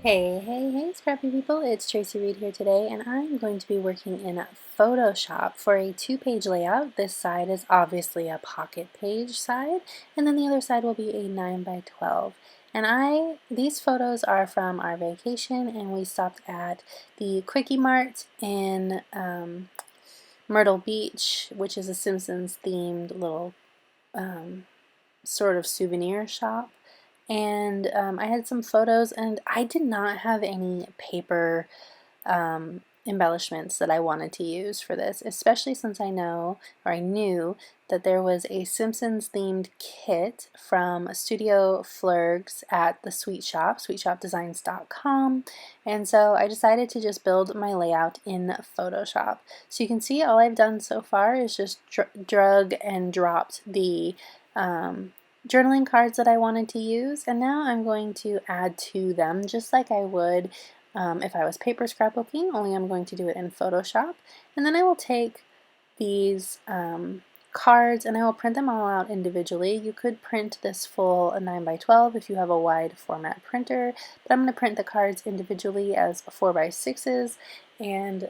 Hey, scrappy people, it's Tracy Reed here today, and I'm going to be working in Photoshop for a two-page layout. This side is obviously a pocket page side, and then the other side will be a 9 by 12. And these photos are from our vacation, and we stopped at the Quickie Mart in Myrtle Beach, which is a Simpsons themed little sort of souvenir shop. And I had some photos, and I did not have any paper embellishments that I wanted to use for this, especially since I knew that there was a Simpsons themed kit from Studio Flergs at the Sweet Shop, sweetshopdesigns.com, and so I decided to just build my layout in Photoshop. So you can see all I've done so far is just drug and dropped the journaling cards that I wanted to use, and now I'm going to add to them just like I would if I was paper scrapbooking, only I'm going to do it in Photoshop. And then I will take these cards and I will print them all out individually. You could print this full 9 by 12 if you have a wide format printer, but I'm going to print the cards individually as 4 by 6s and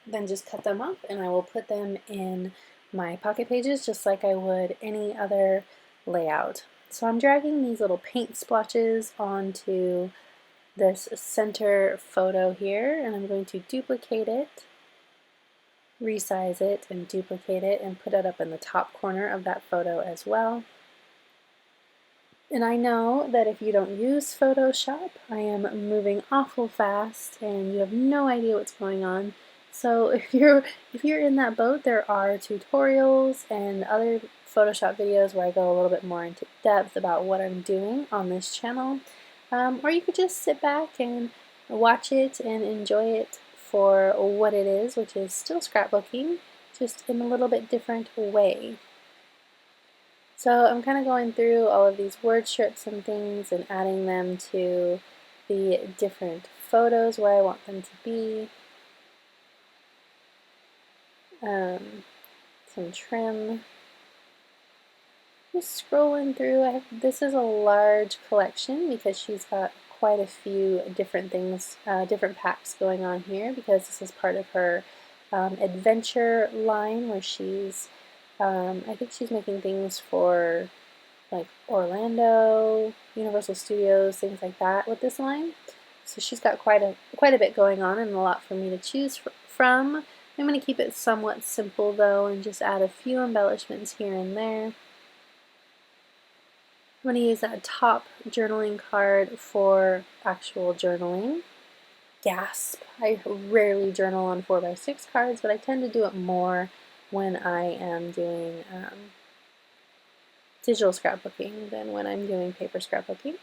then just cut them up, and I will put them in my pocket pages just like I would any other layout. So I'm dragging these little paint splotches onto this center photo here, and I'm going to duplicate it, resize it, and duplicate it, and put it up in the top corner of that photo as well. And I know that if you don't use Photoshop, I am moving awful fast and you have no idea what's going on. So if you're in that boat, there are tutorials and other Photoshop videos where I go a little bit more into depth about what I'm doing on this channel. Or you could just sit back and watch it and enjoy it for what it is, which is still scrapbooking, just in a little bit different way. So I'm kind of going through all of these word strips and things and adding them to the different photos where I want them to be. Some trim. Just scrolling through. This is a large collection because she's got quite a few different things, different packs going on here, because this is part of her adventure line where she's, I think she's making things for like Orlando, Universal Studios, things like that with this line. So she's got quite a bit going on and a lot for me to choose from. I'm going to keep it somewhat simple though and just add a few embellishments here and there. I'm going to use that top journaling card for actual journaling. Gasp! I rarely journal on 4 by 6 cards, but I tend to do it more when I am doing digital scrapbooking than when I'm doing paper scrapbooking.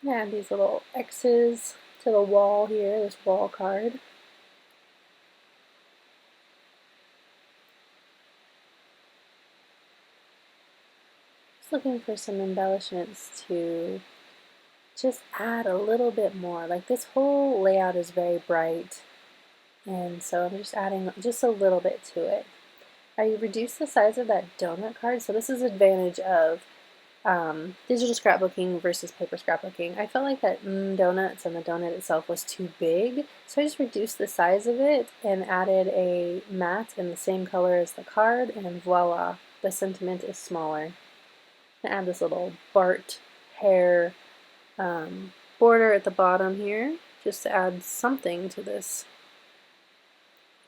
Add these little X's to the wall here, this wall card. Just looking for some embellishments to just add a little bit more. Like this whole layout is very bright, and so I'm just adding just a little bit to it. I reduced the size of that donut card, so this is the advantage of digital scrapbooking versus paper scrapbooking. I felt like that donuts and the donut itself was too big, so I just reduced the size of it and added a mat in the same color as the card, and voila, the sentiment is smaller. I add this little Bart hair border at the bottom here, just to add something to this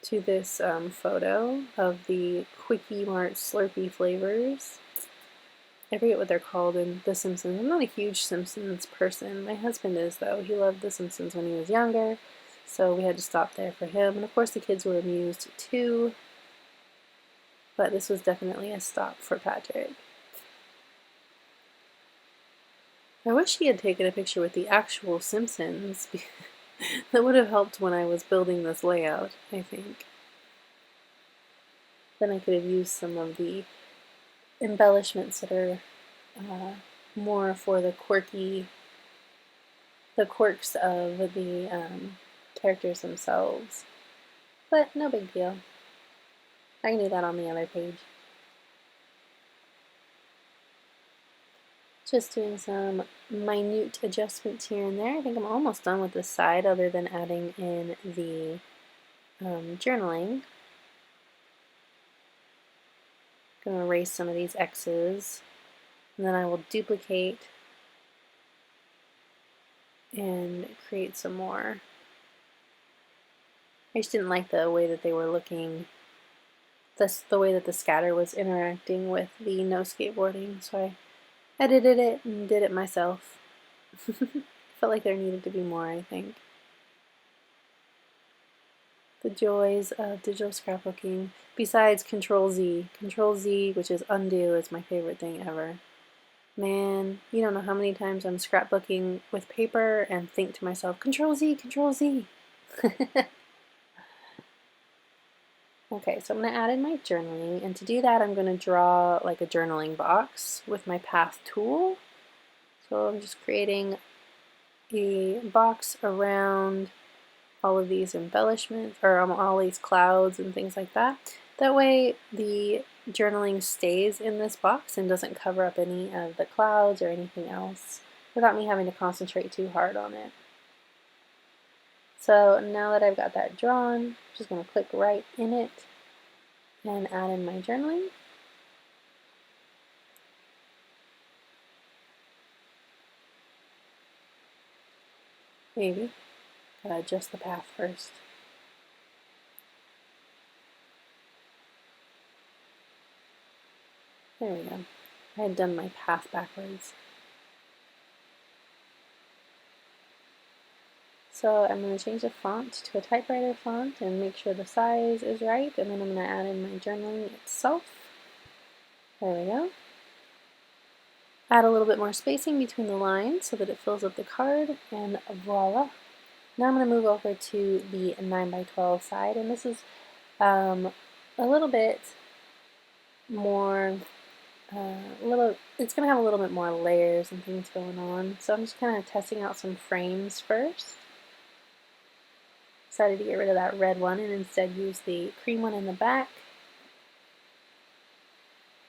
photo of the Quickie Mart Slurpee flavors. I forget what they're called in The Simpsons. I'm not a huge Simpsons person. My husband is, though. He loved The Simpsons when he was younger, so we had to stop there for him. And of course the kids were amused too, but this was definitely a stop for Patrick. I wish he had taken a picture with the actual Simpsons. That would have helped when I was building this layout, I think. Then I could have used some of the embellishments that are more for the quirks of the characters themselves. But no big deal. I can do that on the other page. Just doing some minute adjustments here and there. I think I'm almost done with this side other than adding in the journaling. I'm going to erase some of these X's, and then I will duplicate and create some more. I just didn't like the way that they were looking, the way that the scatter was interacting with the no skateboarding, so I edited it and did it myself. Felt like there needed to be more, I think. The joys of digital scrapbooking, besides Control Z. Control Z, which is undo, is my favorite thing ever. Man, you don't know how many times I'm scrapbooking with paper and think to myself, Control Z, Control Z. Okay, so I'm going to add in my journaling, and to do that I'm going to draw like a journaling box with my path tool. So I'm just creating a box around all of these embellishments, or all these clouds and things like that. That way the journaling stays in this box and doesn't cover up any of the clouds or anything else without me having to concentrate too hard on it. So now that I've got that drawn, I'm just going to click right in it and add in my journaling. Maybe. Gotta adjust the path first. There we go. I had done my path backwards. So I'm going to change the font to a typewriter font and make sure the size is right, and then I'm going to add in my journaling itself. There we go. Add a little bit more spacing between the lines so that it fills up the card, and voila. Now I'm going to move over to the 9x12 side, and this is a little bit more, it's going to have a little bit more layers and things going on. So I'm just kind of testing out some frames first. Decided to get rid of that red one and instead use the cream one in the back.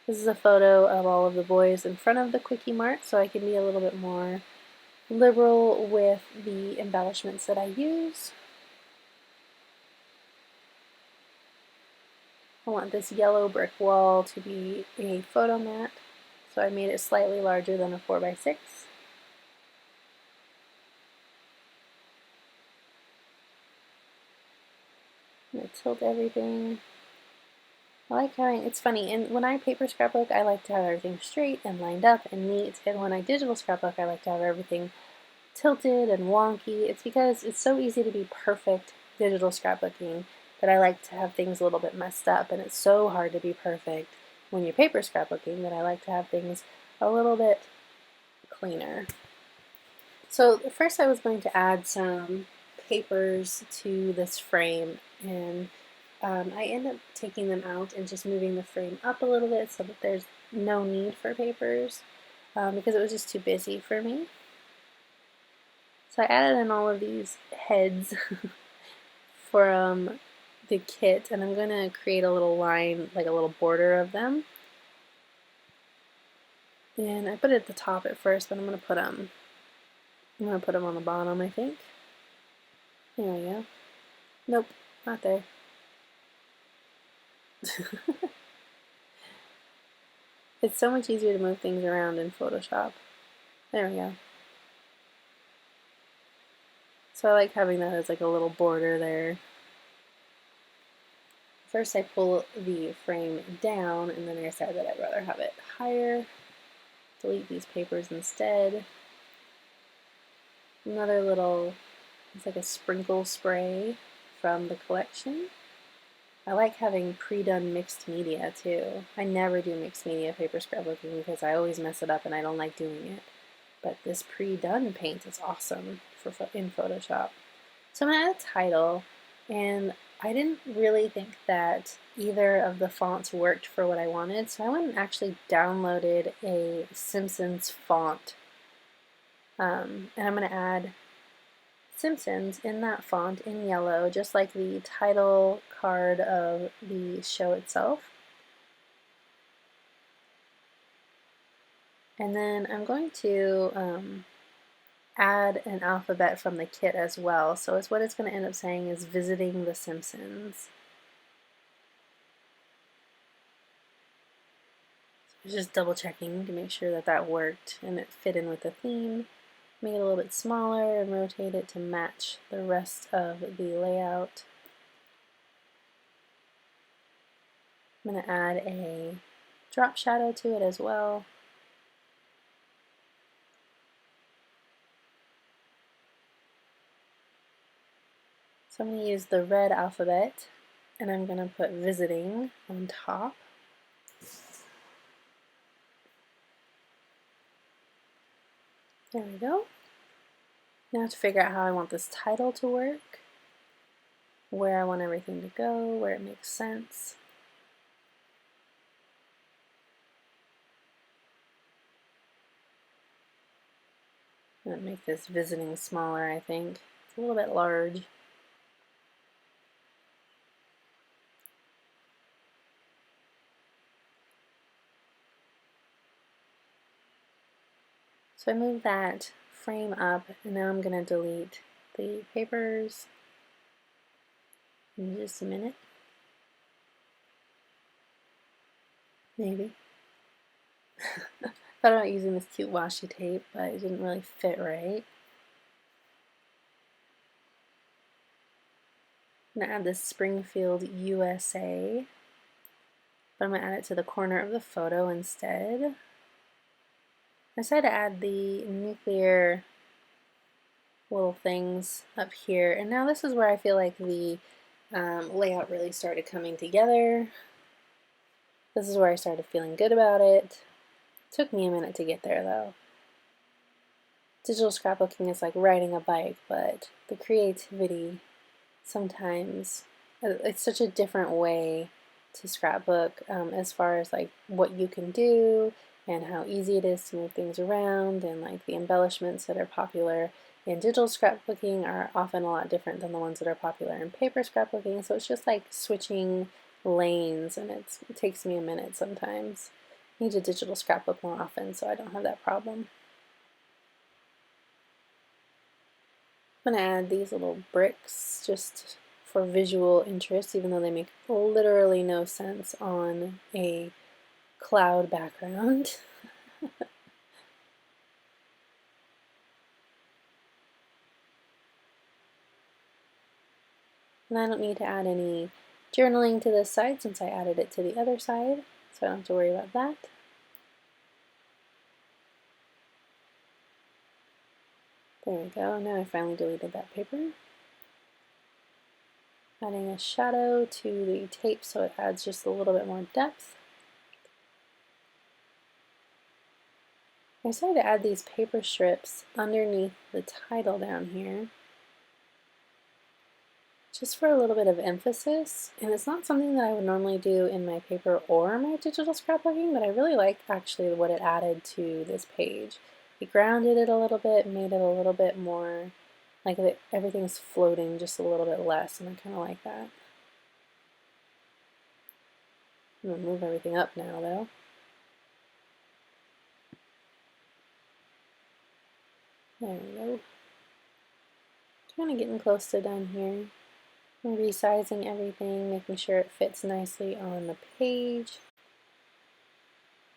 This is a photo of all of the boys in front of the Quickie Mart, so I can be a little bit more liberal with the embellishments that I use. I want this yellow brick wall to be a photo mat, so I made it slightly larger than a 4x6. I'm going to tilt everything. I like having, it's funny, and when I paper scrapbook, I like to have everything straight and lined up and neat, and when I digital scrapbook, I like to have everything tilted and wonky. It's because it's so easy to be perfect digital scrapbooking that I like to have things a little bit messed up, and it's so hard to be perfect when you're paper scrapbooking that I like to have things a little bit cleaner. So first I was going to add some papers to this frame, and I end up taking them out and just moving the frame up a little bit so that there's no need for papers because it was just too busy for me. So I added in all of these heads for the kit, and I'm going to create a little line, like a little border of them. And I put it at the top at first, but I'm going to put them on the bottom, I think. There we go. Nope, not there. It's so much easier to move things around in Photoshop. There we go. So I like having that as like a little border there. First I pull the frame down, and then I decided that I'd rather have it higher. Delete these papers instead. Another little, it's like a sprinkle spray from the collection. I like having pre-done mixed media too. I never do mixed media paper scrapbooking because I always mess it up and I don't like doing it. But this pre-done paint is awesome in Photoshop. So I'm going to add a title, and I didn't really think that either of the fonts worked for what I wanted, so I went and actually downloaded a Simpsons font. And I'm going to add Simpsons in that font in yellow, just like the title card of the show itself. And then I'm going to add an alphabet from the kit as well. So it's what it's going to end up saying is visiting the Simpsons. So just double checking to make sure that that worked and it fit in with the theme. Make it a little bit smaller and rotate it to match the rest of the layout. I'm going to add a drop shadow to it as well. So I'm going to use the red alphabet and I'm going to put visiting on top. There we go. Now I have to figure out how I want this title to work, where I want everything to go, where it makes sense. I'm going to make this visiting smaller, I think. It's a little bit large. So I move that frame up, and now I'm going to delete the papers in just a minute. Maybe. Thought about using this cute washi tape, but it didn't really fit right. I'm going to add this Springfield, USA, but I'm going to add it to the corner of the photo instead. I decided to add the nuclear little things up here, and now this is where I feel like the layout really started coming together. This is where I started feeling good about it. Took me a minute to get there though. Digital scrapbooking is like riding a bike, but the creativity sometimes, it's such a different way to scrapbook as far as like what you can do and how easy it is to move things around, and like the embellishments that are popular in digital scrapbooking are often a lot different than the ones that are popular in paper scrapbooking. So it's just like switching lanes, and it takes me a minute sometimes. I need to digital scrapbook more often so I don't have that problem. I'm going to add these little bricks just for visual interest, even though they make literally no sense on a cloud background. And I don't need to add any journaling to this side since I added it to the other side, so I don't have to worry about that. There we go, now I finally deleted that paper. Adding a shadow to the tape so it adds just a little bit more depth. I decided to add these paper strips underneath the title down here, just for a little bit of emphasis, and it's not something that I would normally do in my paper or my digital scrapbooking, but I really like actually what it added to this page. It grounded it a little bit, made it a little bit more like everything's floating just a little bit less, and I kind of like that. I'm going to move everything up now though. There we go. Kind of getting close to done here. I'm resizing everything, making sure it fits nicely on the page.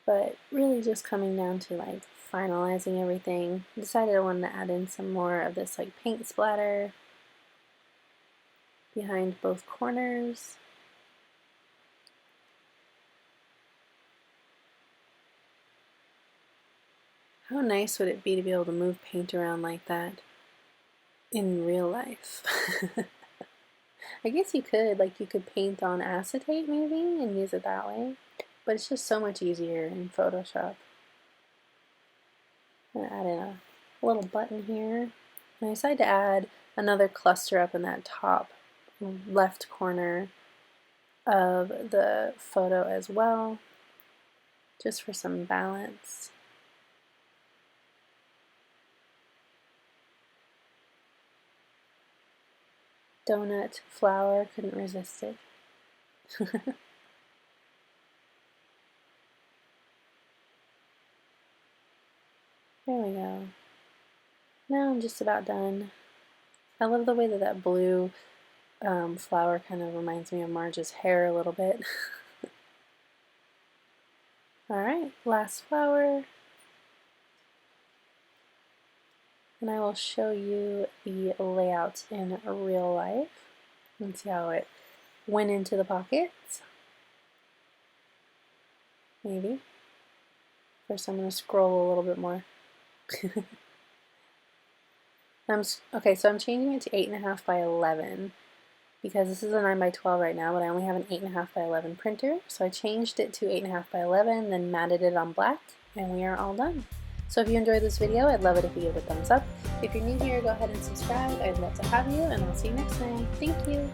But really just coming down to like finalizing everything. I decided I wanted to add in some more of this like paint splatter behind both corners. How nice would it be to be able to move paint around like that in real life? I guess you could, like you could paint on acetate maybe and use it that way, but it's just so much easier in Photoshop. I'm going to add in a little button here. And I decided to add another cluster up in that top left corner of the photo as well, just for some balance. Donut flower, couldn't resist it. I'm Now I'm just about done. I love the way that that blue flower kind of reminds me of Marge's hair a little bit. Alright, last flower. And I will show you the layout in real life and see how it went into the pockets. Maybe. First I'm going to scroll a little bit more. Okay, so I'm changing it to 8.5 by 11 because this is a 9 by 12 right now, but I only have an 8.5 by 11 printer. So I changed it to 8.5 by 11, then matted it on black, and we are all done. So if you enjoyed this video, I'd love it if you give it a thumbs up. If you're new here, go ahead and subscribe. I'd love to have you, and I'll see you next time. Thank you!